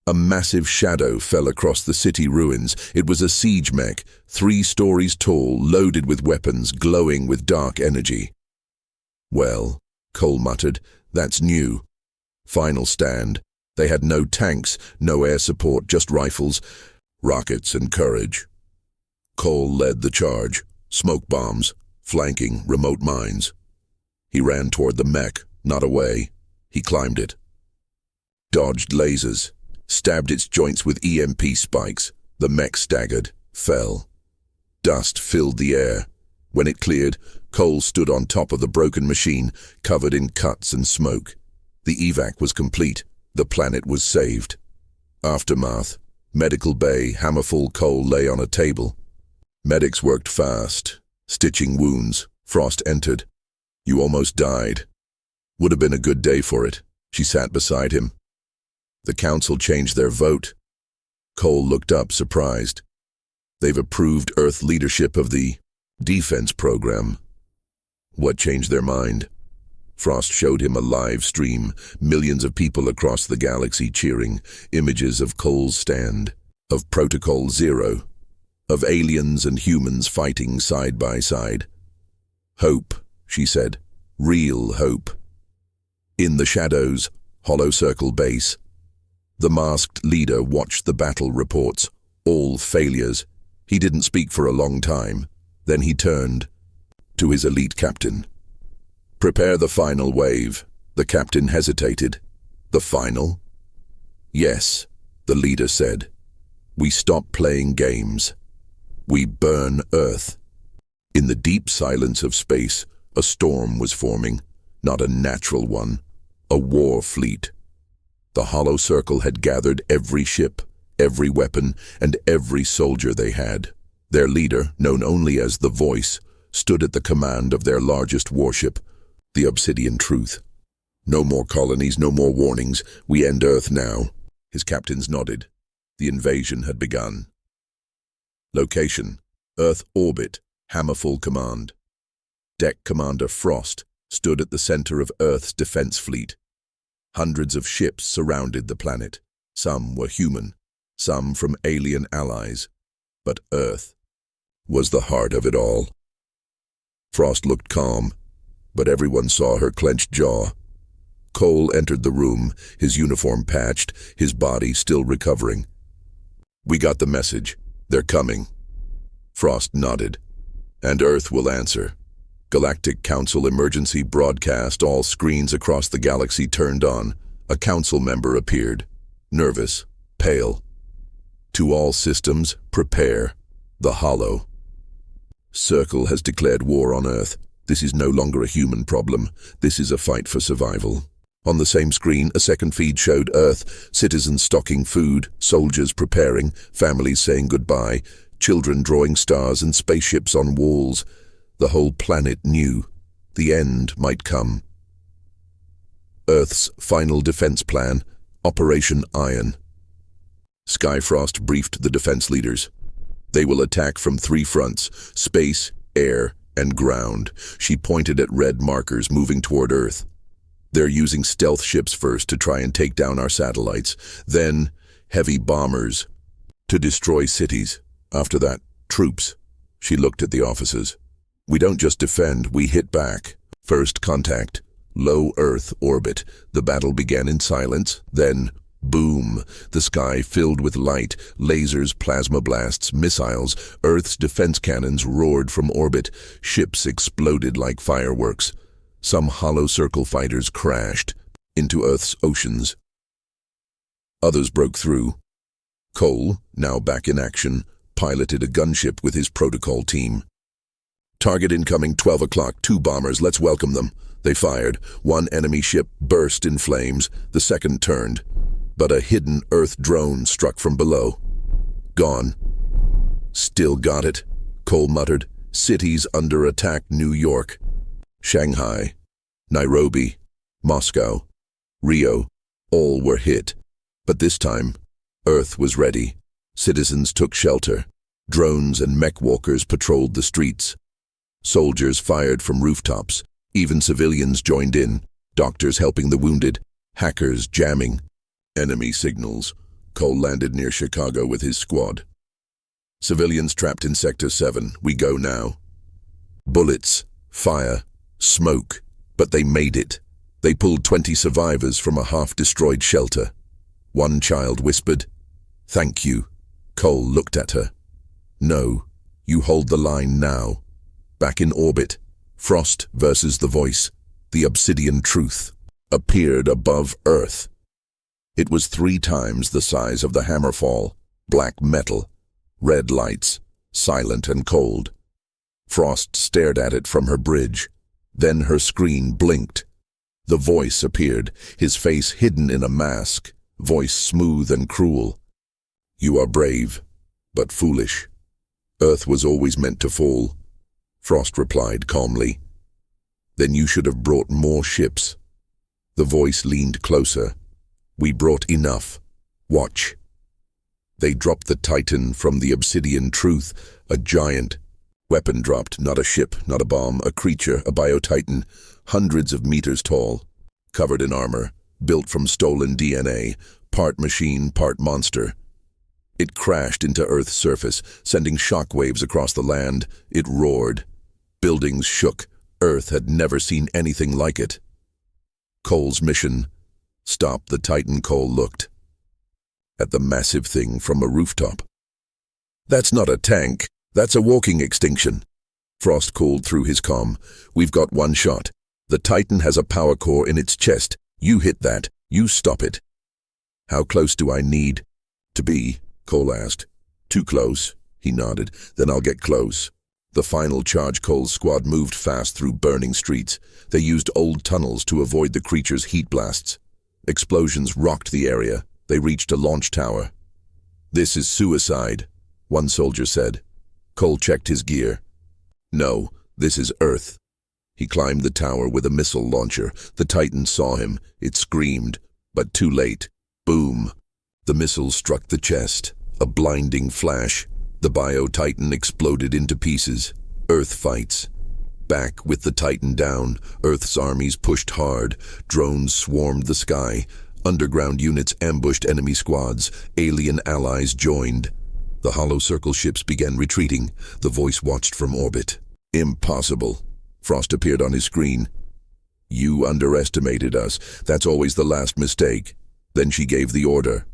A massive shadow fell across the city ruins. It was a siege mech, 3 stories tall, loaded with weapons, glowing with dark energy. Well, Cole muttered, that's new. Final stand. They had no tanks, no air support, just rifles, rockets, and courage. Cole led the charge. Smoke bombs, flanking remote mines. He ran toward the mech, not away. He climbed it. Dodged lasers, stabbed its joints with EMP spikes. The mech staggered, fell. Dust filled the air. When it cleared, Cole stood on top of the broken machine, covered in cuts and smoke. The evac was complete. The planet was saved. Aftermath. Medical bay, hammerful Cole lay on a table. Medics worked fast, stitching wounds. Frost entered. You almost died. Would have been a good day for it. She sat beside him. The council changed their vote. Cole looked up, surprised. They've approved Earth leadership of the defense program. What changed their mind? Frost showed him a live stream, millions of people across the galaxy cheering, images of Cole's stand, of Protocol Zero, of aliens and humans fighting side by side. Hope, she said. Real hope. In the shadows, Hollow Circle base. The masked leader watched the battle reports, all failures. He didn't speak for a long time. Then he turned to his elite captain. Prepare the final wave. The captain hesitated. The final? Yes, the leader said. We stop playing games. We burn Earth. In the deep silence of space, a storm was forming, not a natural one, a war fleet. The Hollow Circle had gathered every ship, every weapon, and every soldier they had. Their leader, known only as the Voice, stood at the command of their largest warship, the Obsidian Truth. No more colonies, no more warnings. We end Earth now. His captains nodded. The invasion had begun. Location: Earth orbit, Hammerfall Command. Deck Commander Frost stood at the center of Earth's defense fleet. Hundreds of ships surrounded the planet. Some were human, some from alien allies. But Earth was the heart of it all. Frost looked calm, but everyone saw her clenched jaw. Cole entered the room, his uniform patched, his body still recovering. We got the message. They're coming. Frost nodded. And Earth will answer. Galactic Council emergency broadcast, all screens across the galaxy turned on. A council member appeared. Nervous, pale. To all systems, prepare. The Hollow Circle has declared war on Earth. This is no longer a human problem. This is a fight for survival. On the same screen, a second feed showed Earth, citizens stocking food, soldiers preparing, families saying goodbye, children drawing stars and spaceships on walls. The whole planet knew the end might come. Earth's final defense plan, Operation Iron. Skyfrost briefed the defense leaders. They will attack from 3 fronts: space, air, and ground. She pointed at red markers moving toward Earth. They're using stealth ships first to try and take down our satellites, then heavy bombers to destroy cities. After that, troops. She looked at the officers. We don't just defend, we hit back. First contact, low Earth orbit. The battle began in silence, then boom, the sky filled with light, lasers, plasma blasts, missiles. Earth's defense cannons roared from orbit. Ships exploded like fireworks. Some Hollow Circle fighters crashed into Earth's oceans. Others broke through. Cole, now back in action, piloted a gunship with his protocol team. Target incoming, 12 o'clock, 2 bombers, let's welcome them. They fired. One enemy ship burst in flames, the second turned. But a hidden Earth drone struck from below. Gone. Still got it, Cole muttered. Cities under attack: New York, Shanghai, Nairobi, Moscow, Rio, all were hit. But this time, Earth was ready. Citizens took shelter. Drones and mech walkers patrolled the streets. Soldiers fired from rooftops. Even civilians joined in. Doctors helping the wounded, hackers jamming. Enemy signals. Cole landed near Chicago with his squad. Civilians trapped in Sector 7. We go now. Bullets, fire, smoke, but they made it. They pulled 20 survivors from a half-destroyed shelter. One child whispered, "Thank you." Cole looked at her. "No, you hold the line now." Back in orbit, Frost versus the voice, the obsidian truth, appeared above Earth. It was 3 times the size of the Hammerfall, black metal, red lights, silent and cold. Frost stared at it from her bridge. Then her screen blinked. The voice appeared, his face hidden in a mask, voice smooth and cruel. "You are brave, but foolish. Earth was always meant to fall." Frost replied calmly. "Then you should have brought more ships." The voice leaned closer. "We brought enough. Watch." They dropped the Titan from the obsidian truth, a giant. Weapon dropped, not a ship, not a bomb, a creature, a bio-titan, hundreds of meters tall, covered in armor, built from stolen DNA, part machine, part monster. It crashed into Earth's surface, sending shockwaves across the land. It roared. Buildings shook. Earth had never seen anything like it. Cole's mission. Stop the Titan. Cole looked at the massive thing from a rooftop. "That's not a tank. That's a walking extinction." Frost called through his comm. "We've got one shot. The Titan has a power core in its chest. You hit that. You stop it." "How close do I need to be?" Cole asked. "Too close." He nodded. "Then I'll get close." The final charge. Cole's squad moved fast through burning streets. They used old tunnels to avoid the creature's heat blasts. Explosions rocked the area. They reached a launch tower. "This is suicide," one soldier said. Cole checked his gear. "No, this is Earth." He climbed the tower with a missile launcher. The Titan saw him. It screamed, but too late. Boom. The missile struck the chest. A blinding flash. The bio-Titan exploded into pieces. Earth fights. Back with the Titan down, Earth's armies pushed hard. Drones swarmed the sky. Underground units ambushed enemy squads. Alien allies joined. The hollow circle ships began retreating. The voice watched from orbit. "Impossible." Frost appeared on his screen. "You underestimated us. That's always the last mistake." Then she gave the order.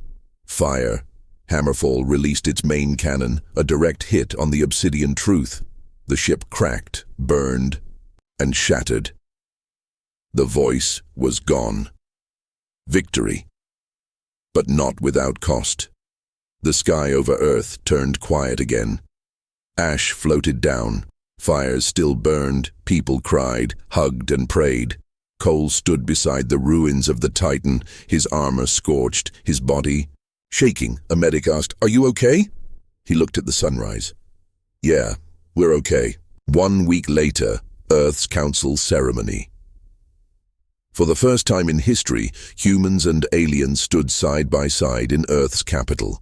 Fire. Hammerfall released its main cannon, a direct hit on the obsidian truth. The ship cracked, burned, and shattered. The voice was gone. Victory. But not without cost. The sky over Earth turned quiet again. Ash floated down. Fires still burned. People cried, hugged, and prayed. Cole stood beside the ruins of the Titan, his armor scorched, his body shaking. A medic asked, "Are you okay?" He looked at the sunrise. "Yeah, we're okay." 1 week later, Earth's Council ceremony. For the first time in history, humans and aliens stood side by side in Earth's capital.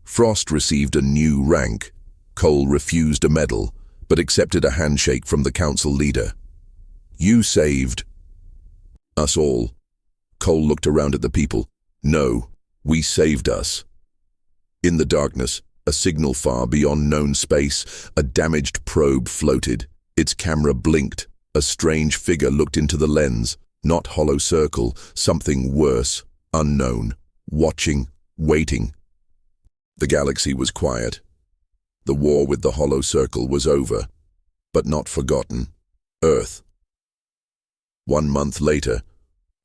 Frost received a new rank. Cole refused a medal, but accepted a handshake from the council leader. "You saved us all." Cole looked around at the people. "No, we saved us." In the darkness, a signal far beyond known space, a damaged probe floated. Its camera blinked. A strange figure looked into the lens. Not hollow circle, something worse, unknown, watching, waiting. The galaxy was quiet. The war with the hollow circle was over, but not forgotten. Earth. 1 month later,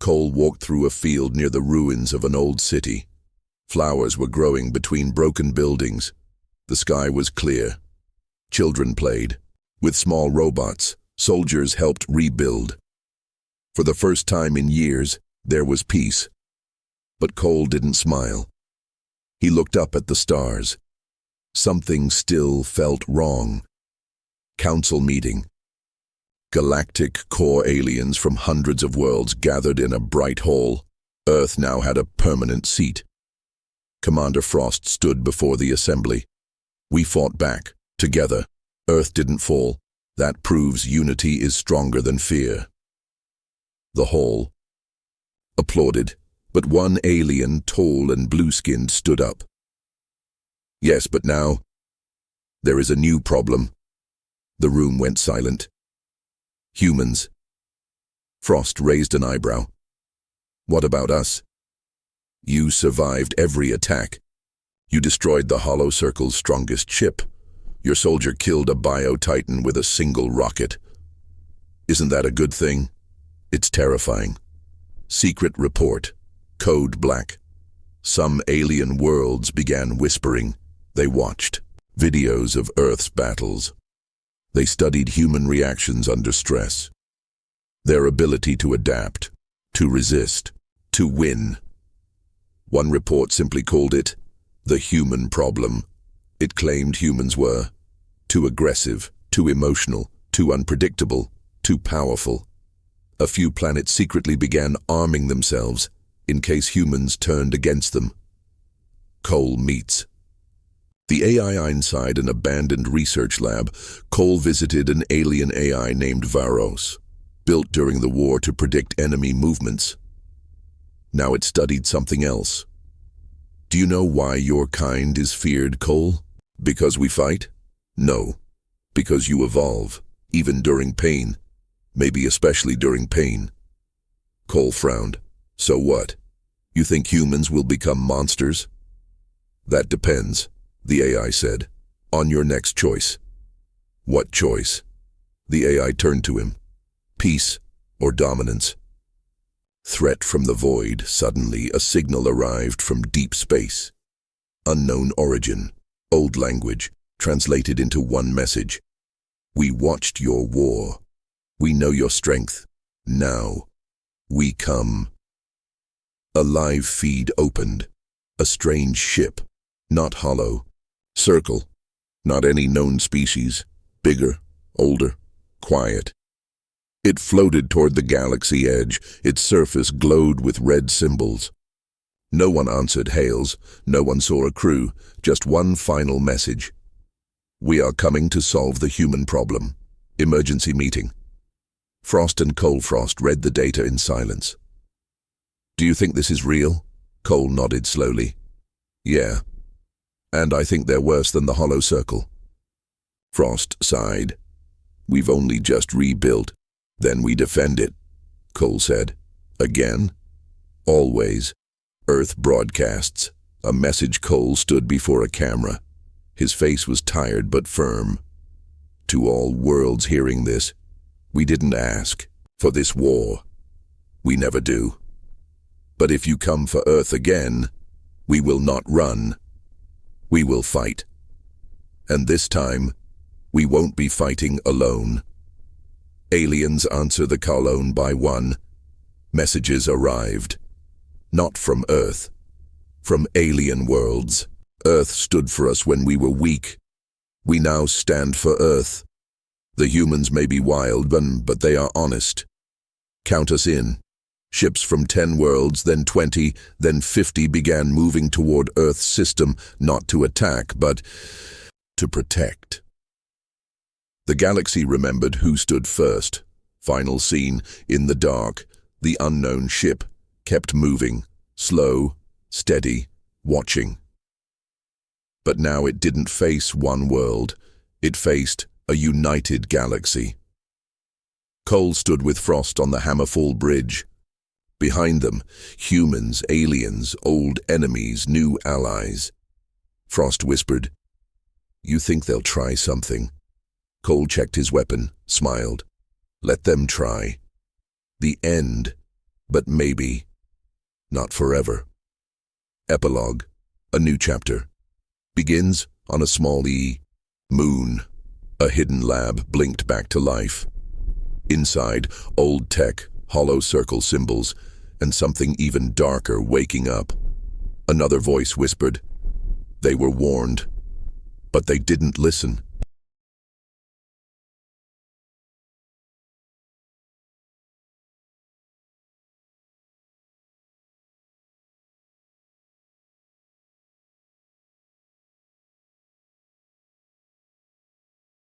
Cole walked through a field near the ruins of an old city. Flowers were growing between broken buildings. The sky was clear. Children played. With small robots, soldiers helped rebuild. For the first time in years, there was peace. But Cole didn't smile. He looked up at the stars. Something still felt wrong. Council meeting. Galactic core aliens from hundreds of worlds gathered in a bright hall. Earth now had a permanent seat. Commander Frost stood before the assembly. "We fought back, together. Earth didn't fall. That proves unity is stronger than fear." The hall, applauded, but one alien, tall and blue-skinned, stood up. Yes, but now there is a new problem. The room went silent. Humans. Frost raised an eyebrow. What about us? You survived every attack. You destroyed the Hollow Circle's strongest ship. Your soldier killed a bio-titan with a single rocket. Isn't that a good thing? It's terrifying. Secret report. Code Black. Some alien worlds began whispering. They watched videos of Earth's battles. They studied human reactions under stress. Their ability to adapt, to resist, to win. One report simply called it the human problem. It claimed humans were too aggressive, too emotional, too unpredictable, too powerful. A few planets secretly began arming themselves in case humans turned against them. Cole meets. The AI inside an abandoned research lab, Cole visited an alien AI named Varos, built during the war to predict enemy movements. Now it studied something else. Do you know why your kind is feared, Cole? Because we fight? No. Because you evolve, even during pain. Maybe especially during pain. Cole frowned. So what? You think humans will become monsters? That depends, the AI said, on your next choice. What choice? The AI turned to him. Peace or dominance? Threat from the void. Suddenly, a signal arrived from deep space. Unknown origin, old language, translated into one message. We watched your war. We know your strength. Now, we come. A live feed opened. A strange ship, not hollow. Circle, not any known species. Bigger, older, quiet. It floated toward the galaxy edge. Its surface glowed with red symbols. No one answered hails. No one saw a crew. Just one final message. We are coming to solve the human problem. Emergency meeting. Frost and Cole Frost read the data in silence. Do you think this is real? Cole nodded slowly. Yeah. And I think they're worse than the Hollow Circle. Frost sighed. We've only just rebuilt. Then we defend it, Cole said. Again? Always. Earth broadcasts. A message. Cole stood before a camera. His face was tired but firm. To all worlds hearing this, we didn't ask for this war. We never do. But if you come for Earth again, we will not run. We will fight. And this time, we won't be fighting alone. Aliens answer the call one by one. Messages arrived. Not from Earth. From alien worlds. Earth stood for us when we were weak. We now stand for Earth. The humans may be wild, but they are honest. Count us in. Ships from 10 worlds, then 20, then 50 began moving toward Earth's system, not to attack, but to protect. The galaxy remembered who stood first. Final scene, in the dark, the unknown ship kept moving, slow, steady, watching. But now it didn't face one world. It faced a united galaxy. Cole stood with Frost on the Hammerfall Bridge. Behind them, humans, aliens, old enemies, new allies. Frost whispered, "You think they'll try something?" Cole checked his weapon, smiled. "Let them try. The end, but maybe. Not forever." Epilogue, a new chapter. Begins on a small moon. A hidden lab blinked back to life. Inside, old tech, hollow circle symbols, and something even darker waking up. Another voice whispered. They were warned, but they didn't listen.